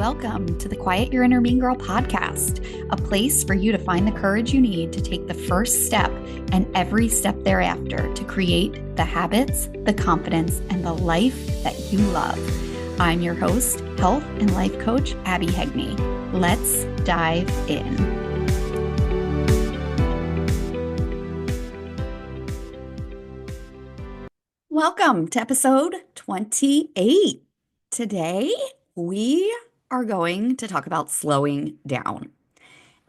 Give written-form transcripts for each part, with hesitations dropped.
welcome to the Quiet Your Inner Mean Girl podcast, a place for you to find the courage you need to take the first step and every step thereafter to create the habits, the confidence, and the life that you love. I'm your host, health and life coach, Abby Hegney. Let's dive in. Welcome to episode 28. Today, we are going to talk about slowing down.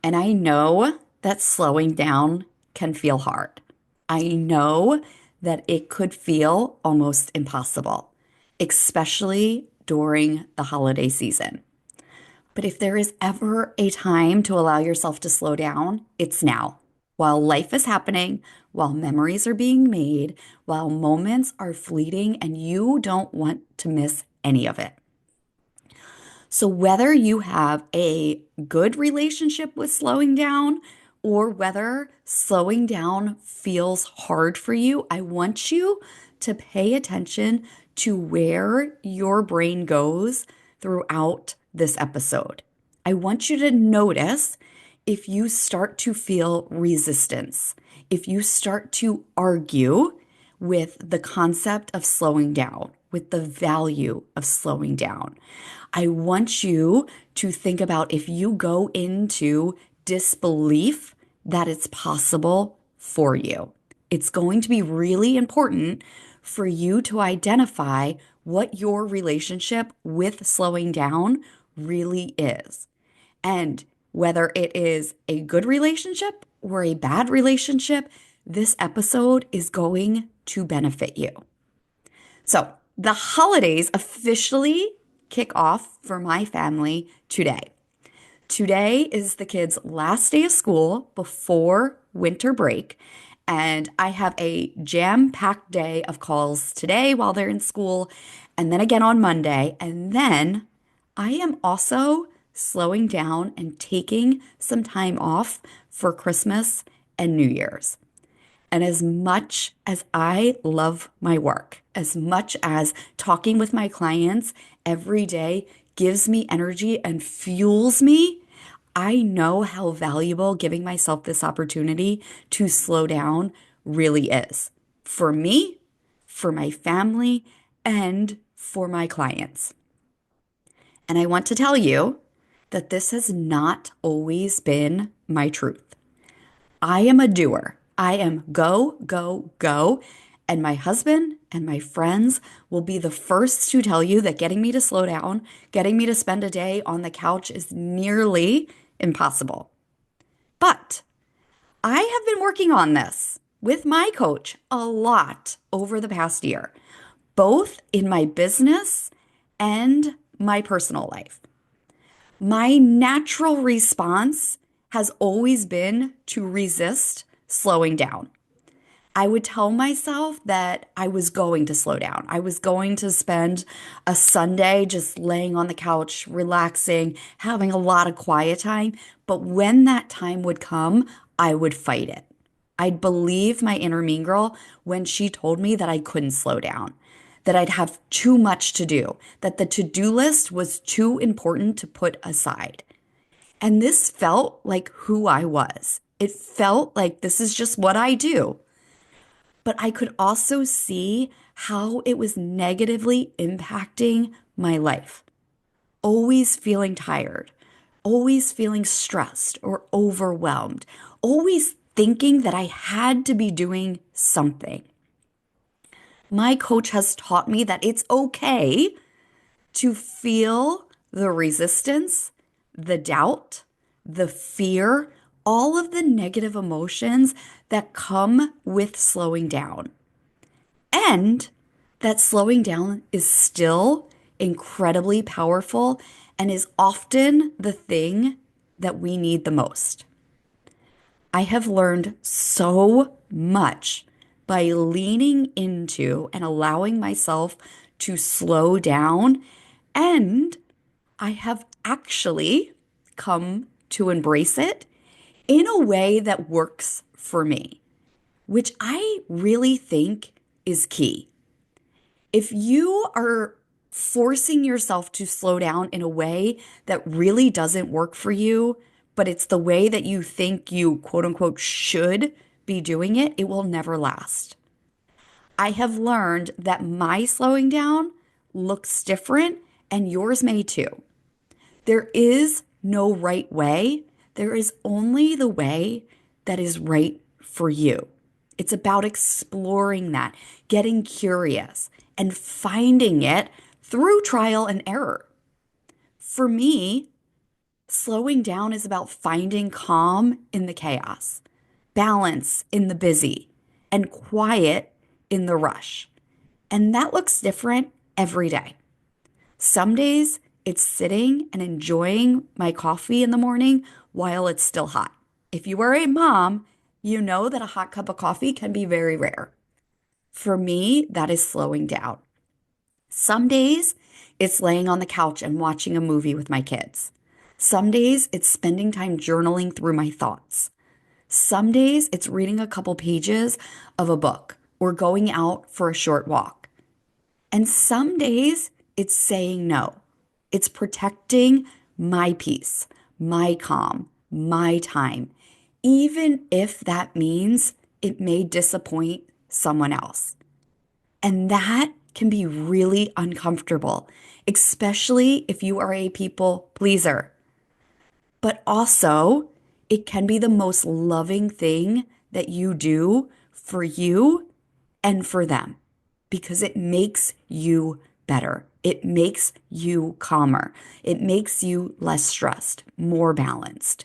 And I know that slowing down can feel hard. I know that it could feel almost impossible, especially during the holiday season. But if there is ever a time to allow yourself to slow down, it's now. While life is happening, while memories are being made, while moments are fleeting, and you don't want to miss any of it. So whether you have a good relationship with slowing down or whether slowing down feels hard for you, I want you to pay attention to where your brain goes throughout this episode. I want you to notice if you start to feel resistance, if you start to argue with the concept of slowing down, with the value of slowing down. I want you to think about if you go into disbelief that it's possible for you. It's going to be really important for you to identify what your relationship with slowing down really is. And whether it is a good relationship or a bad relationship, this episode is going to benefit you. So, the holidays officially kick off for my family today. Today is the kids' last day of school before winter break, and I have a jam-packed day of calls today while they're in school, and then again on Monday, and then I am also slowing down and taking some time off for Christmas and New Year's. And as much as I love my work, as much as talking with my clients every day gives me energy and fuels me, I know how valuable giving myself this opportunity to slow down really is for me, for my family, and for my clients. And I want to tell you that this has not always been my truth. I am a doer. I am go, go, go. And my husband and my friends will be the first to tell you that getting me to slow down, getting me to spend a day on the couch is nearly impossible. But I have been working on this with my coach a lot over the past year, both in my business and my personal life. My natural response has always been to resist slowing down. I would tell myself that I was going to slow down. I was going to spend a Sunday just laying on the couch, relaxing, having a lot of quiet time. But when that time would come, I would fight it. I'd believe my inner mean girl when she told me that I couldn't slow down, that I'd have too much to do, that the to-do list was too important to put aside. And this felt like who I was. It felt like this is just what I do. But I could also see how it was negatively impacting my life. Always feeling tired, always feeling stressed or overwhelmed, always thinking that I had to be doing something. My coach has taught me that it's okay to feel the resistance, the doubt, the fear, all of the negative emotions that come with slowing down. And that slowing down is still incredibly powerful and is often the thing that we need the most. I have learned so much by leaning into and allowing myself to slow down, and I have actually come to embrace it in a way that works for me, which I really think is key. If you are Forcing yourself to slow down in a way that really doesn't work for you, but it's the way that you think you quote unquote should be doing it, it will never last. I have learned that my slowing down looks different and yours may too. There is no right way. There is only the way that is right for you. It's about exploring that, getting curious, and finding it through trial and error. For me, slowing down is about finding calm in the chaos, balance in the busy, and quiet in the rush. And that looks different every day. Some days it's sitting and enjoying my coffee in the morning while it's still hot. If you are a mom, you know that a hot cup of coffee can be very rare. For me, that is slowing down. Some days it's laying on the couch and watching a movie with my kids. Some days it's spending time journaling through my thoughts. Some days it's reading a couple pages of a book or going out for a short walk. And some days it's saying no. It's protecting my peace, my calm, my time, even if that means it may disappoint someone else. And that can be really uncomfortable, especially if you are a people pleaser. But also, it can be the most loving thing that you do for you and for them because it makes you better. It makes you calmer. It makes you less stressed, more balanced.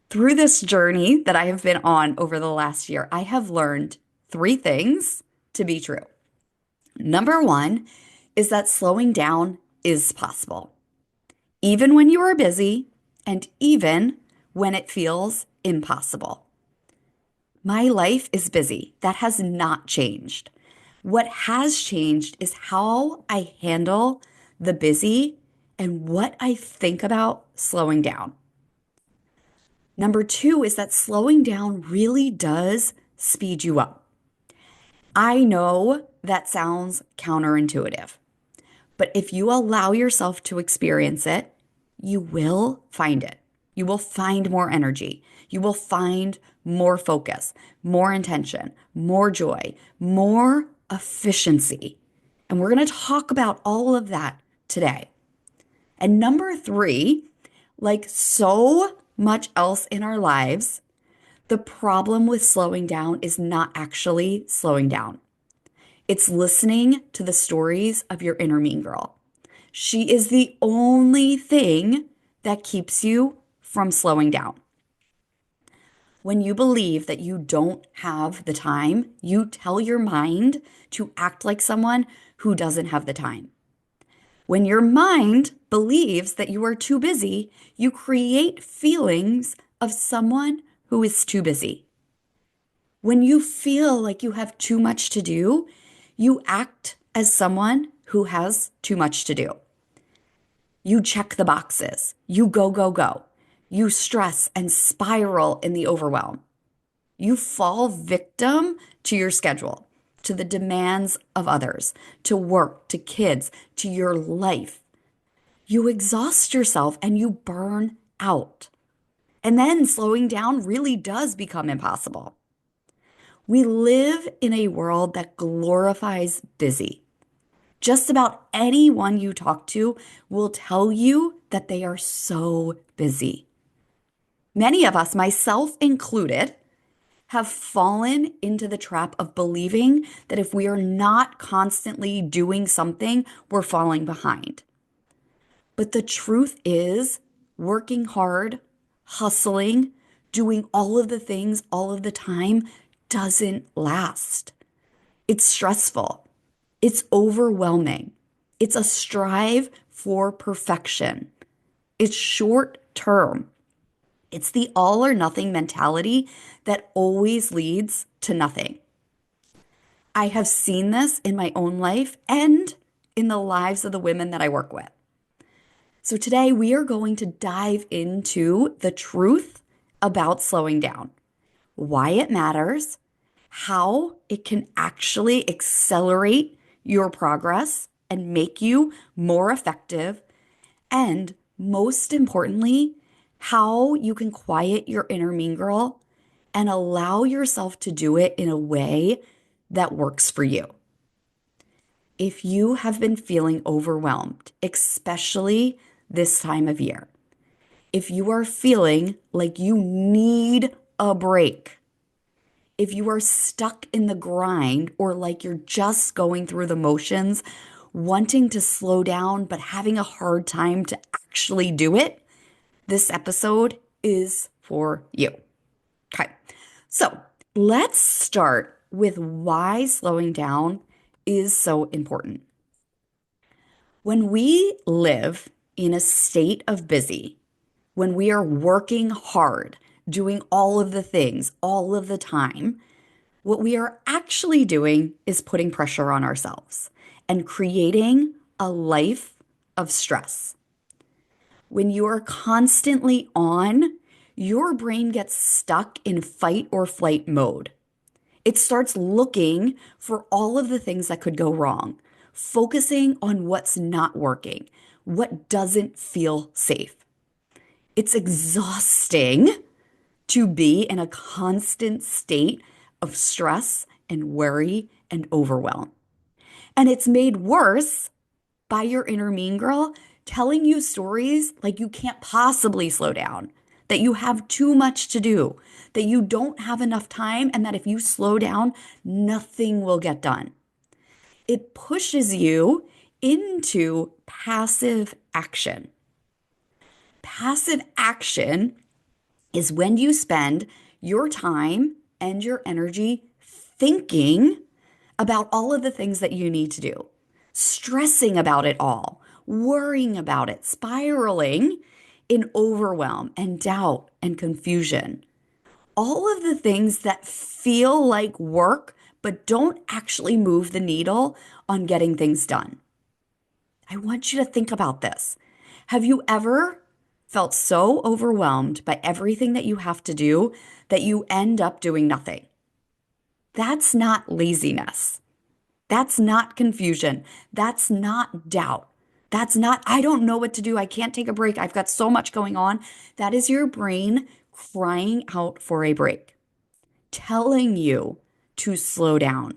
Through this journey that I have been on over the last year, I have learned three things to be true. Number one is that slowing down is possible, even when you are busy and even when it feels impossible. My life is busy. That has not changed. What has changed is how I handle the busy and what I think about slowing down. Number two is that slowing down really does speed you up. I know that sounds counterintuitive, but if you allow yourself to experience it, you will find it. You will find more energy. You will find more focus, more intention, more joy, more efficiency. And we're going to talk about all of that today. And number three, like so much else in our lives, the problem with slowing down is not actually slowing down. It's listening to the stories of your inner mean girl. She is the only thing that keeps you from slowing down. When you believe that you don't have the time, you tell your mind to act like someone who doesn't have the time. When your mind believes that you are too busy, you create feelings of someone who is too busy. When you feel like you have too much to do, you act as someone who has too much to do. You check the boxes. You go, go, go. You stress and spiral in the overwhelm. You fall victim to your schedule, to the demands of others, to work, to kids, to your life. You exhaust yourself and you burn out. And then slowing down really does become impossible. We live in a world that glorifies busy. Just about anyone you talk to will tell you that they are so busy. Many of us, myself included, have fallen into the trap of believing that if we are not constantly doing something, we're falling behind. But the truth is, working hard, hustling, doing all of the things all of the time doesn't last. It's stressful. It's overwhelming. It's a strive for perfection. It's short term. It's the all or nothing mentality that always leads to nothing. I have seen this in my own life and in the lives of the women that I work with. So today we are going to dive into the truth about slowing down, why it matters, how it can actually accelerate your progress, and make you more effective. And most importantly, how you can quiet your inner mean girl and allow yourself to do it in a way that works for you. If you have been feeling overwhelmed, especially this time of year, if you are feeling like you need a break, if you are stuck in the grind or like you're just going through the motions, wanting to slow down but having a hard time to actually do it, this episode is for you. Okay, so let's start with why slowing down is so important. When we live in a state of busy, when we are working hard, doing all of the things all of the time, what we are actually doing is putting pressure on ourselves and creating a life of stress. When you are constantly on, your brain gets stuck in fight or flight mode. It starts looking for all of the things that could go wrong, focusing on what's not working, what doesn't feel safe. It's exhausting to be in a constant state of stress and worry and overwhelm. And it's made worse by your inner mean girl telling you stories like you can't possibly slow down, that you have too much to do, that you don't have enough time, and that if you slow down, nothing will get done. It pushes you into passive action. Passive action is when you spend your time and your energy thinking about all of the things that you need to do, stressing about it all, worrying about it, spiraling in overwhelm and doubt and confusion. All of the things that feel like work but don't actually move the needle on getting things done. I want you to think about this. Have you ever felt so overwhelmed by everything that you have to do that you end up doing nothing? That's not laziness. That's not confusion. That's not doubt. That's not, I don't know what to do. I can't take a break. I've got so much going on. That is your brain crying out for a break, telling you to slow down,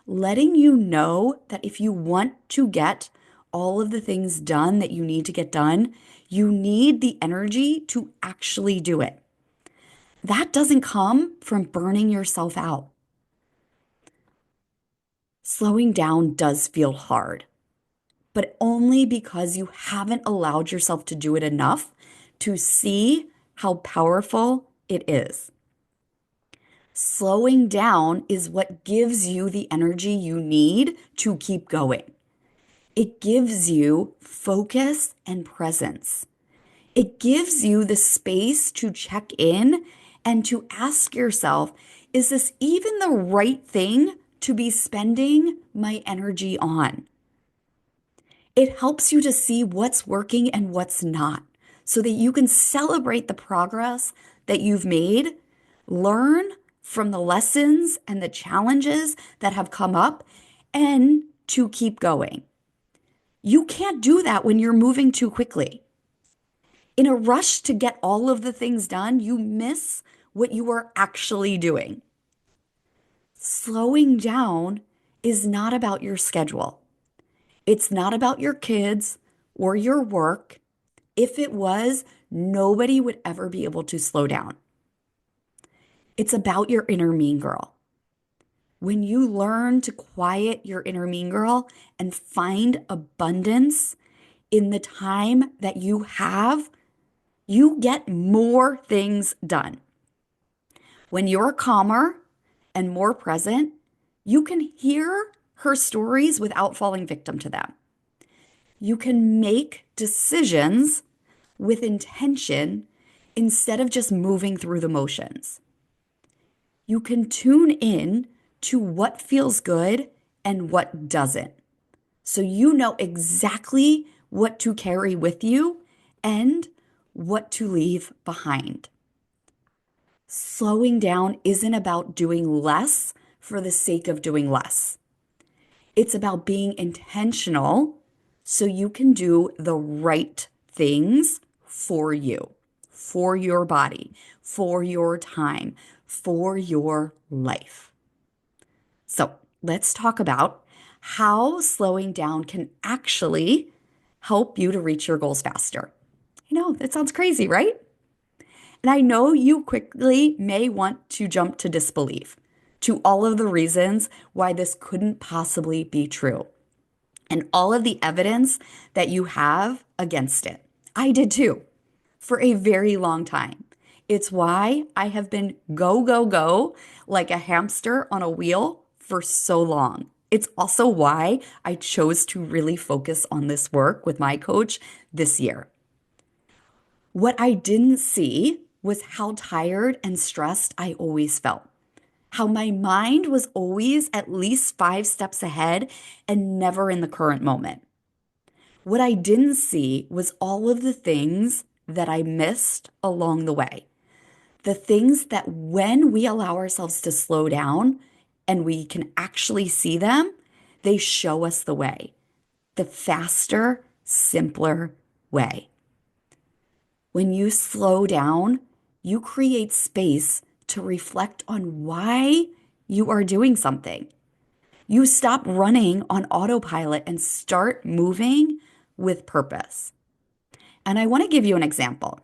letting you know that if you want to get all of the things done that you need to get done, you need the energy to actually do it. That doesn't come from burning yourself out. Slowing down does feel hard, but only because you haven't allowed yourself to do it enough to see how powerful it is. Slowing down is what gives you the energy you need to keep going. It gives you focus and presence. It gives you the space to check in and to ask yourself, is this even the right thing to be spending my energy on? It helps you to see what's working and what's not so that you can celebrate the progress that you've made, learn from the lessons and the challenges that have come up, and to keep going. You can't do that when you're moving too quickly. In a rush to get all of the things done, you miss what you are actually doing. Slowing down is not about your schedule. It's not about your kids or your work. If it was, nobody would ever be able to slow down. It's about your inner mean girl. When you learn to quiet your inner mean girl and find abundance in the time that you have, you get more things done. When you're calmer and more present, you can hear her stories without falling victim to them. You can make decisions with intention instead of just moving through the motions. You can tune in to what feels good and what doesn't. So you know exactly what to carry with you and what to leave behind. Slowing down isn't about doing less for the sake of doing less. It's about being intentional so you can do the right things for you, for your body, for your time, for your life. So let's talk about how slowing down can actually help you to reach your goals faster. I know that sounds crazy, right? And I know you quickly may want to jump to disbelief, to all of the reasons why this couldn't possibly be true, and all of the evidence that you have against it. I did too, for a very long time. It's why I have been go, go, go like a hamster on a wheel for so long. It's also why I chose to really focus on this work with my coach this year. What I didn't see was how tired and stressed I always felt, how my mind was always at least 5 steps ahead and never in the current moment. What I didn't see was all of the things that I missed along the way. The things that when we allow ourselves to slow down and we can actually see them, they show us the way, the faster, simpler way. When you slow down, you create space to reflect on why you are doing something. You stop running on autopilot and start moving with purpose. And I want to give you an example.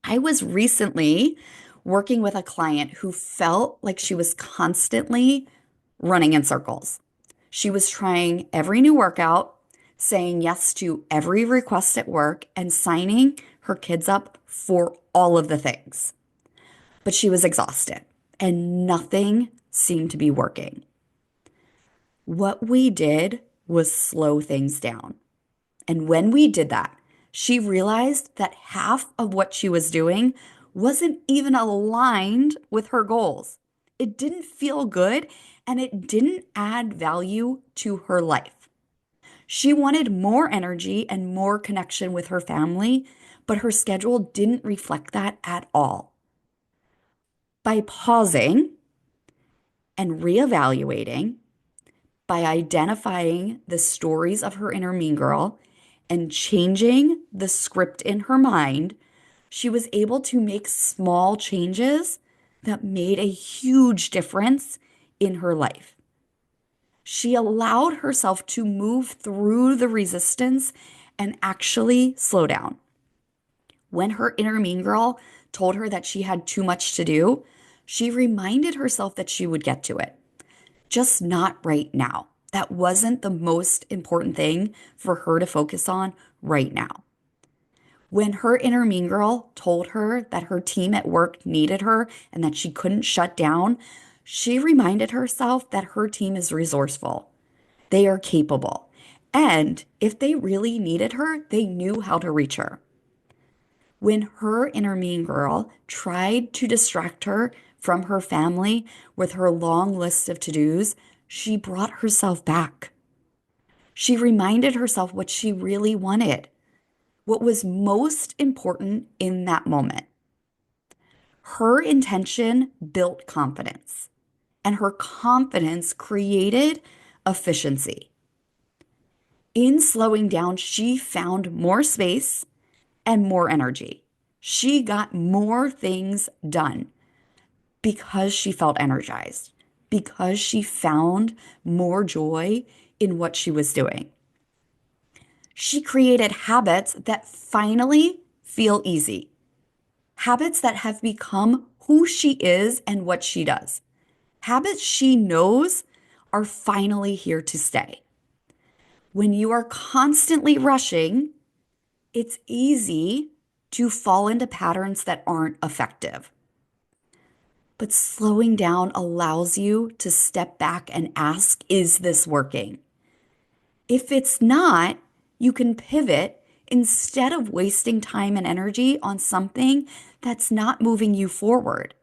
I was recently working with a client who felt like she was constantly running in circles. She was trying every new workout, saying yes to every request at work, and signing her kids up for all of the things. But she was exhausted and nothing seemed to be working. What we did was slow things down. And when we did that, she realized that half of what she was doing wasn't even aligned with her goals. It didn't feel good and it didn't add value to her life. She wanted more energy and more connection with her family, but her schedule didn't reflect that at all. By pausing and reevaluating, by identifying the stories of her inner mean girl and changing the script in her mind, she was able to make small changes that made a huge difference in her life. She allowed herself to move through the resistance and actually slow down. When her inner mean girl told her that she had too much to do, she reminded herself that she would get to it, just not right now. That wasn't the most important thing for her to focus on right now. When her inner mean girl told her that her team at work needed her and that she couldn't shut down, she reminded herself that her team is resourceful. They are capable. And if they really needed her, they knew how to reach her. When her inner mean girl tried to distract her from her family with her long list of to-dos, she brought herself back. She reminded herself what she really wanted, what was most important in that moment. Her intention built confidence, and her confidence created efficiency. In slowing down, she found more space and more energy. She got more things done because she felt energized, because she found more joy in what she was doing. She created habits that finally feel easy, habits that have become who she is and what she does, habits she knows are finally here to stay. When you are constantly rushing, it's easy to fall into patterns that aren't effective. But slowing down allows you to step back and ask, is this working? If it's not, you can pivot instead of wasting time and energy on something that's not moving you forward.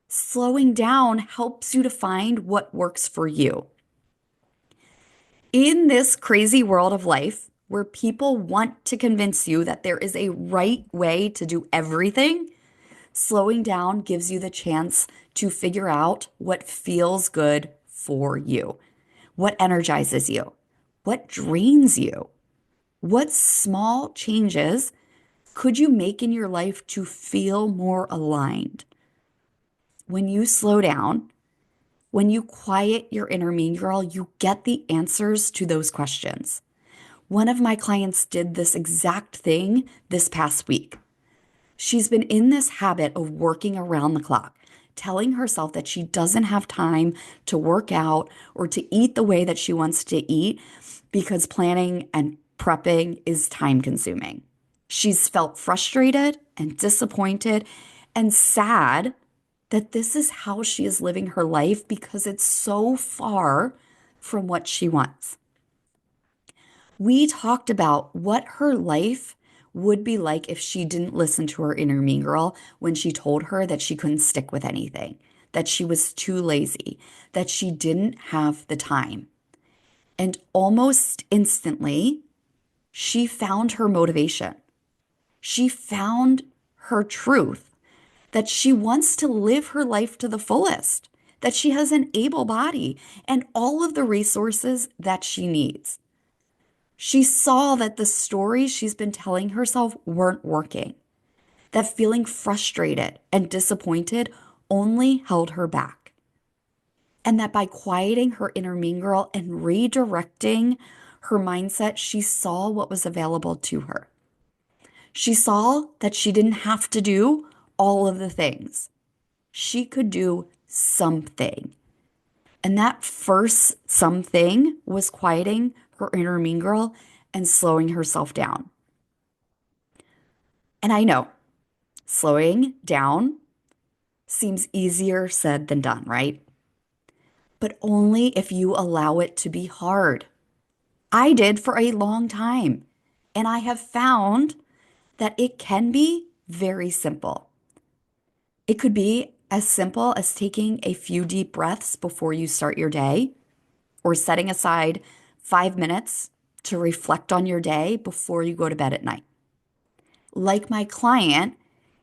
Slowing down helps you to find what works for you. In this crazy world of life, where people want to convince you that there is a right way to do everything, slowing down gives you the chance to figure out what feels good for you, What energizes you? What drains you? What small changes could you make in your life to feel more aligned? When you slow down, when you quiet your inner mean girl, you get the answers to those questions. One of my clients did this exact thing this past week. She's been in this habit of working around the clock, telling herself that she doesn't have time to work out or to eat the way that she wants to eat because planning and prepping is time consuming. She's felt frustrated and disappointed and sad that this is how she is living her life because it's so far from what she wants. We talked about what her life would be like if she didn't listen to her inner mean girl when she told her that she couldn't stick with anything, that she was too lazy, that she didn't have the time. And almost instantly, she found her motivation. She found her truth that she wants to live her life to the fullest, that she has an able body and all of the resources that she needs. She saw that the stories she's been telling herself weren't working, that feeling frustrated and disappointed only held her back, and that by quieting her inner mean girl and redirecting her mindset, she saw what was available to her. She saw that she didn't have to do all of the things. She could do something. And that first something was quieting her inner mean girl and slowing herself down. And I know slowing down seems easier said than done, right? But only if you allow it to be hard. I did for a long time, and I have found that it can be very simple. It could be as simple as taking a few deep breaths before you start your day, or setting aside 5 minutes to reflect on your day before you go to bed at night. Like my client,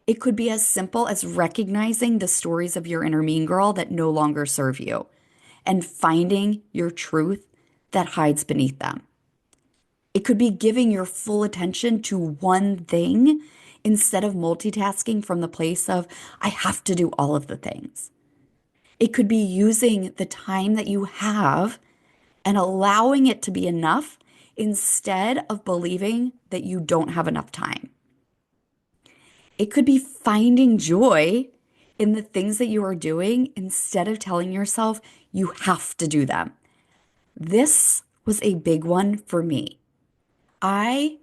it could be as simple as recognizing the stories of your inner mean girl that no longer serve you and finding your truth that hides beneath them. It could be giving your full attention to one thing instead of multitasking from the place of, I have to do all of the things. It could be using the time that you have and allowing it to be enough instead of believing that you don't have enough time. It could be finding joy in the things that you are doing instead of telling yourself you have to do them. This was a big one for me. I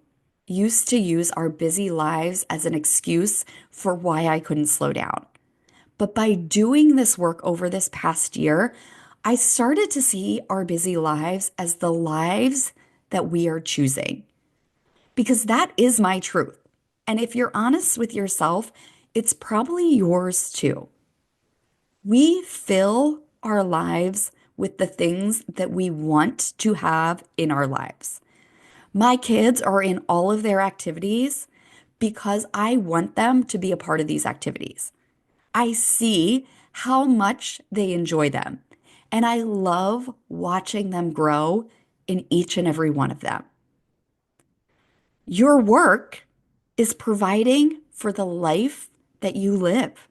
used to use our busy lives as an excuse for why I couldn't slow down. But by doing this work over this past year, I started to see our busy lives as the lives that we are choosing. Because that is my truth. And if you're honest with yourself, it's probably yours too. We fill our lives with the things that we want to have in our lives. My kids are in all of their activities because I want them to be a part of these activities. I see how much they enjoy them, and I love watching them grow in each and every one of them. Your work is providing for the life that you live.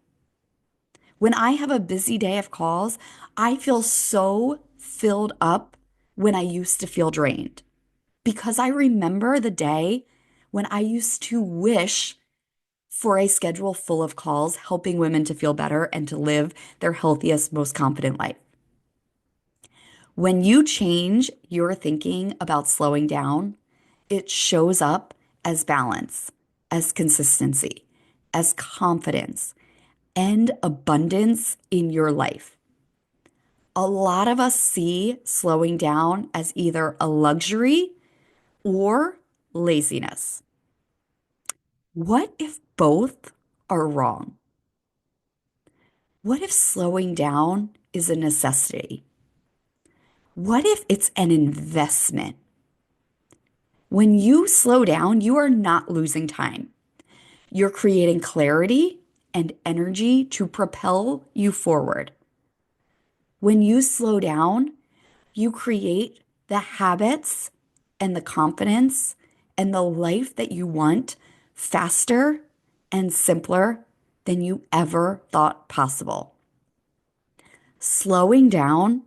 When I have a busy day of calls, I feel so filled up when I used to feel drained because I remember the day when I used to wish for a schedule full of calls, helping women to feel better and to live their healthiest, most confident life. When you change your thinking about slowing down, it shows up as balance, as consistency, as confidence, and abundance in your life. A lot of us see slowing down as either a luxury or laziness. What if both are wrong? What if slowing down is a necessity? What if it's an investment? When you slow down, you are not losing time. You're creating clarity and energy to propel you forward. When you slow down, You create the habits and the confidence and the life that you want faster and simpler than you ever thought possible. Slowing down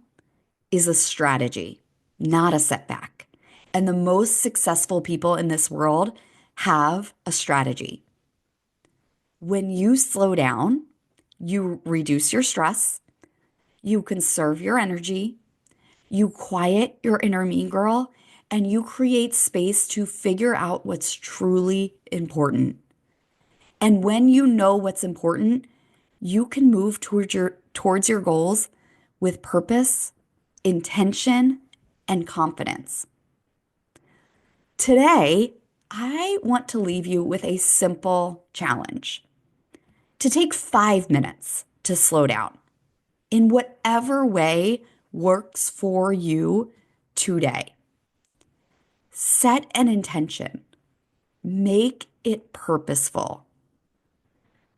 is a strategy, not a setback. And the most successful people in this world have a strategy. When you slow down, you reduce your stress, you conserve your energy, you quiet your inner mean girl, and you create space to figure out what's truly important. And when you know what's important, you can move towards your goals with purpose, intention, and confidence. Today, I want to leave you with a simple challenge to take 5 minutes to slow down in whatever way works for you today. Set an intention, make it purposeful.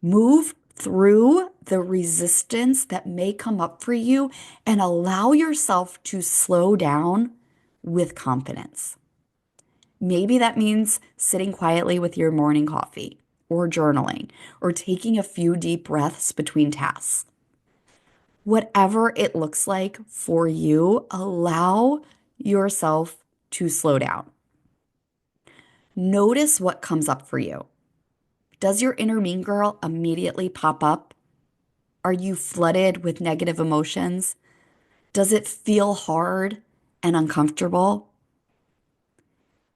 Move through the resistance that may come up for you and allow yourself to slow down with confidence. Maybe that means sitting quietly with your morning coffee or journaling or taking a few deep breaths between tasks. Whatever it looks like for you, allow yourself to slow down. Notice what comes up for you. Does your inner mean girl immediately pop up? Are you flooded with negative emotions? Does it feel hard and uncomfortable?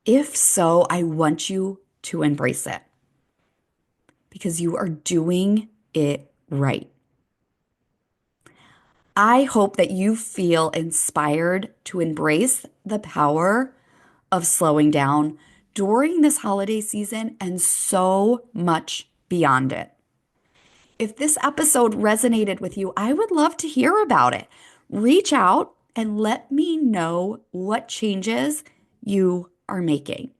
If so, I want you to embrace it because you are doing it right. I hope that you feel inspired to embrace the power of slowing down during this holiday season and so much beyond it. If this episode resonated with you, I would love to hear about it. Reach out and let me know what changes you are making.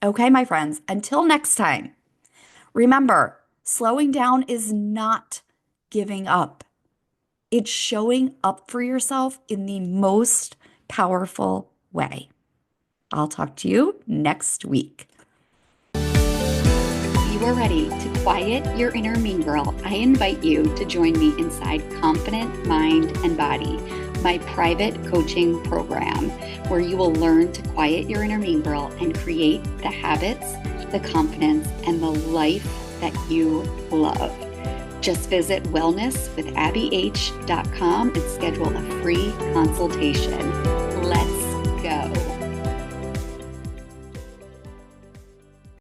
Okay, my friends, until next time, remember, slowing down is not giving up. It's showing up for yourself in the most powerful way. I'll talk to you next week. If you are ready to quiet your inner mean girl, I invite you to join me inside Confident Mind and Body, my private coaching program, where you will learn to quiet your inner mean girl and create the habits, the confidence, and the life that you love. Just visit wellnesswithabbyh.com and schedule a free consultation.